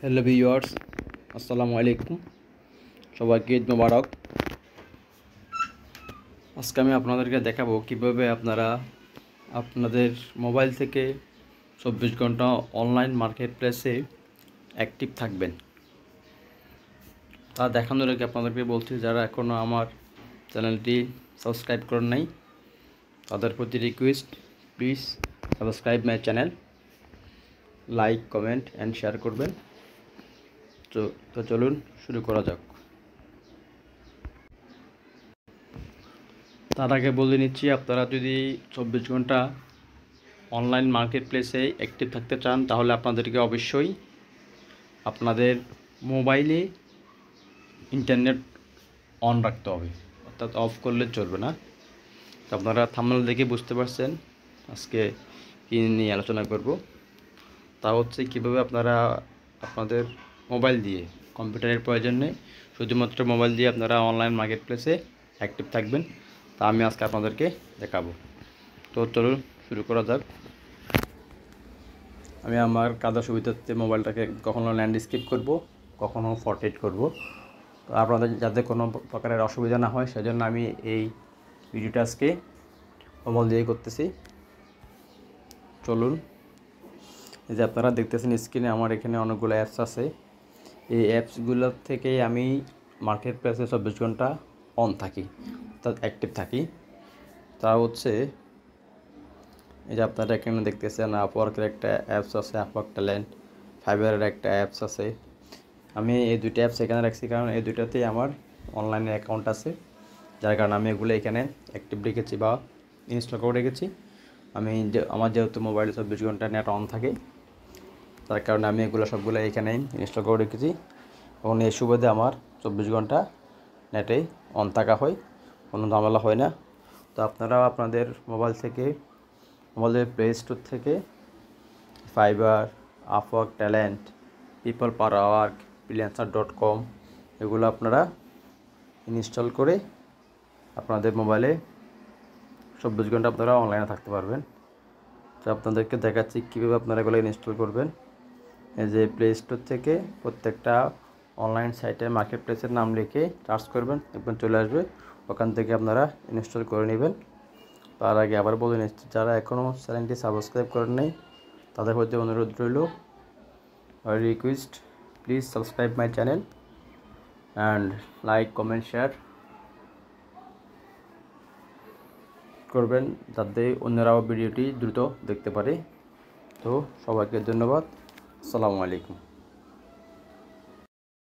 Hello viewers, আসসালামু আলাইকুম। সবাইকে ঈদ মোবারক। আজকে আমি আপনাদেরকে দেখাবো কিভাবে আপনারা আপনাদের মোবাইল থেকে 24 ঘন্টা অনলাইন মার্কেট প্লেসে অ্যাক্টিভ থাকবেন। তা দেখানোর আগে আপনাদেরকে বলছি, যারা এখনও আমার চ্যানেলটি সাবস্ক্রাইব করেন নাই তাদের প্রতি request, please subscribe my channel, like, comment and share করবেন। তো চলুন শুরু করা যাক। তার আগে বলে নিচ্ছি, আপনারা যদি 24 ঘন্টা অনলাইন মার্কেট প্লেসে অ্যাক্টিভ থাকতে চান তাহলে আপনাদেরকে অবশ্যই আপনাদের মোবাইলে ইন্টারনেট অন রাখতে হবে, অর্থাৎ অফ করলে চলবে না। তো আপনারা থাম্বনেল দেখে বুঝতে পারছেন আজকে কী নিয়ে আলোচনা করব। তা হচ্ছে কীভাবে আপনারা আপনাদের মোবাইল দিয়ে, কম্পিউটারের প্রয়োজন নেই, শুধুমাত্র মোবাইল দিয়ে আপনারা অনলাইন মার্কেট প্লেসে অ্যাক্টিভ থাকবেন। তা আমি আজকে আপনাদেরকে দেখাবো। তো চলুন শুরু করা যাক। আমি আমার কাজের সুবিধার্থে মোবাইলটাকে কখনো ল্যান্ডস্কেপ করব, কখনো পোর্ট্রেট করব। তো আপনাদের যাতে কোনো প্রকারের অসুবিধা না হয় সেজন্য আমি এই ভিডিওটা আজকে মোবাইল দিয়ে করতেছি। চলুন, এই যে আপনারা দেখতেছেন স্ক্রিনে আমার এখানে অনেকগুলো অ্যাপস আছে। এই অ্যাপসগুলোর থেকেই আমি মার্কেট প্লেসে 24 ঘন্টা অন থাকি, অর্থাৎ অ্যাক্টিভ থাকি। তা হচ্ছে এই যে আপনারা এখানে দেখতেছেন আপওয়ার্কের একটা অ্যাপস আছে, আপওয়ার্ক ট্যালেন্ট, ফাইবারের একটা অ্যাপস আছে। আমি এই দুইটা অ্যাপস এখানে রাখছি কারণ এই দুইটাতেই আমার অনলাইনে অ্যাকাউন্ট আছে, যার কারণে আমি এগুলো এখানে অ্যাক্টিভ রেখেছি বা ইনস্টল করে রেখেছি। আমার যেহেতু মোবাইলে 24 ঘন্টা নেট অন থাকে, তার কারণে আমি এগুলো সবগুলো এখানেই ইনস্টল করে রেখেছি এবং এই সুবাদে আমার 24 ঘন্টা নেটেই অন থাকা হয়, কোনো ঝামেলা হয় না। তো আপনারাও আপনাদের মোবাইল থেকে, আমাদের প্লে স্টোর থেকে ফাইবার, আপওয়ার্ক ট্যালেন্ট, পিপল পার ওয়ার্ক, freelancer.com এগুলো আপনারা ইনস্টল করে আপনাদের মোবাইলে 24 ঘন্টা আপনারা অনলাইনে থাকতে পারবেন। তো আপনাদেরকে দেখাচ্ছি কীভাবে আপনারা এগুলো ইনস্টল করবেন। এই যে প্লে স্টোর থেকে প্রত্যেকটা অনলাইন সাইটে মার্কেট প্লেসের নাম লিখে সার্চ করবেন, একদম চলে আসবে, ওখান থেকে আপনারা ইনস্টল করে নেবেন। তার আগে আবার বলে নিচ্ছি, যারা এখনও চ্যানেলটি সাবস্ক্রাইব করেন নাই তাদের প্রতি অনুরোধ রইল, request, please subscribe my channel and like, comment, share করবেন যাতে অন্যরাও ভিডিওটি দ্রুত দেখতে পারে। তো সবাইকে ধন্যবাদ। আসসালামু আলাইকুম।